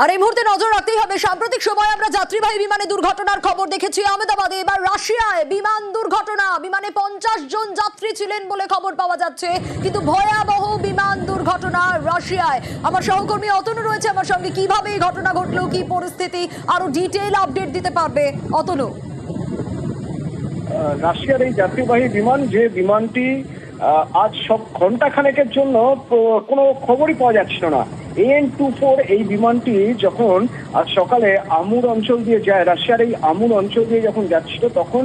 আর এই মুহূর্তে নজর রাখতেই হবে, সাম্প্রতিক সময় আমরা যাত্রীবাহী বিমানে দুর্ঘটনার খবর দেখেছি আহমেদাবাদে। এবার রাশিয়ায় বিমান দুর্ঘটনা, বিমানে 50 জন যাত্রী ছিলেন বলে খবর পাওয়া যাচ্ছে, কিন্তু ভয়াবহ বিমান দুর্ঘটনা রাশিয়ায়। আমার সহকর্মী অতনু রয়েছে আমার সঙ্গে। কিভাবে এই ঘটনা ঘটলো, কি পরিস্থিতি, আরো ডিটেইল আপডেট দিতে পারবে অতনু। রাশিয়ার এই যাত্রীবাহী বিমান, যে বিমানটি আজ সব ঘন্টা খানেকের জন্য কোনো খবরই পাওয়া যাচ্ছিল না, AN-24 এই বিমানটি যখন আজ সকালে আমুর অঞ্চল দিয়ে যায়, রাশিয়ার এই আমুর অঞ্চল দিয়ে যখন যাচ্ছিল, তখন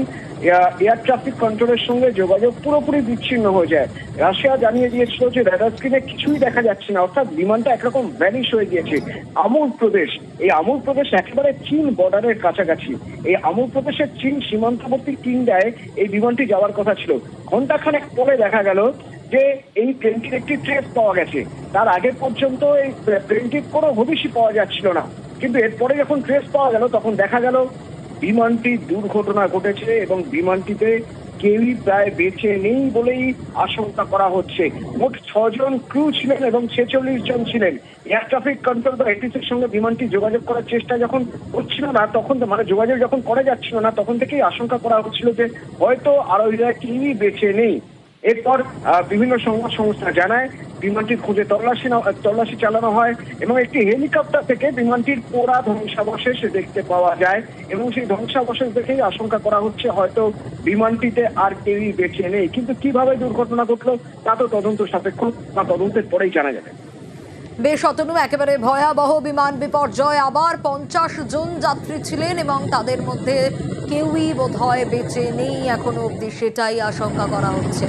এয়ার ট্রাফিক কন্ট্রোলের সঙ্গে যোগাযোগ পুরোপুরি বিচ্ছিন্ন হয়ে যায়। রাশিয়া জানিয়ে দিয়েছিল যে রাডার স্ক্রিনে কিছুই দেখা যাচ্ছে না, অর্থাৎ বিমানটা একরকম ভ্যানিশ হয়ে গিয়েছে। আমুর প্রদেশ, এই আমুর প্রদেশ একেবারে চীন বর্ডারের কাছাকাছি। এই আমুর প্রদেশের চীন সীমান্তবর্তী কিন্ডায় এই বিমানটি যাওয়ার কথা ছিল। ঘন্টাখানেক পরে দেখা গেল যে এই প্লেনটির একটি ট্রেস পাওয়া গেছে। তার আগে পর্যন্ত এই প্লেনটির কোনো হদিশই পাওয়া যাচ্ছিল না, কিন্তু এরপরে যখন ট্রেস পাওয়া গেল তখন দেখা গেল বিমানটি দুর্ঘটনা ঘটেছে এবং বিমানটিতে কেউই প্রায় বেঁচে নেই বলেই আশঙ্কা করা হচ্ছে। মোট 6 জন ক্রু ছিলেন এবং 46 জন ছিলেন। এয়ার ট্রাফিক কন্ট্রোল বা এটিসির সঙ্গে বিমানটি যোগাযোগ করার চেষ্টা যখন হচ্ছিল না, তখন যোগাযোগ যখন করা যাচ্ছিল না, তখন থেকেই আশঙ্কা করা হচ্ছিল যে হয়তো আরোহীরা কেউই বেঁচে নেই। এরপর বিভিন্ন সংবাদ সংস্থা জানায় বিমানটির খোঁজে তল্লাশি চালানো হয় এবং একটি হেলিকপ্টার থেকে বিমানটির পোড়া ধ্বংসাবশেষ দেখতে পাওয়া যায় এবং সেই ধ্বংসাবশেষ দেখেই আশঙ্কা করা হচ্ছে হয়তো বিমানটিতে আর কেউই বেঁচে নেই। কিন্তু কিভাবে দুর্ঘটনা ঘটলো তা তো তদন্ত সাপেক্ষ, বা তদন্তের পরেই জানা যাবে। বেশ অতনু, একেবারে ভয়াবহ বিমান বিপর্যয়। আবার 50 জন যাত্রী ছিলেন এবং তাদের মধ্যে কেউই বোধহয় বেঁচে নেই এখনো অবধি, সেটাই আশঙ্কা করা হচ্ছে।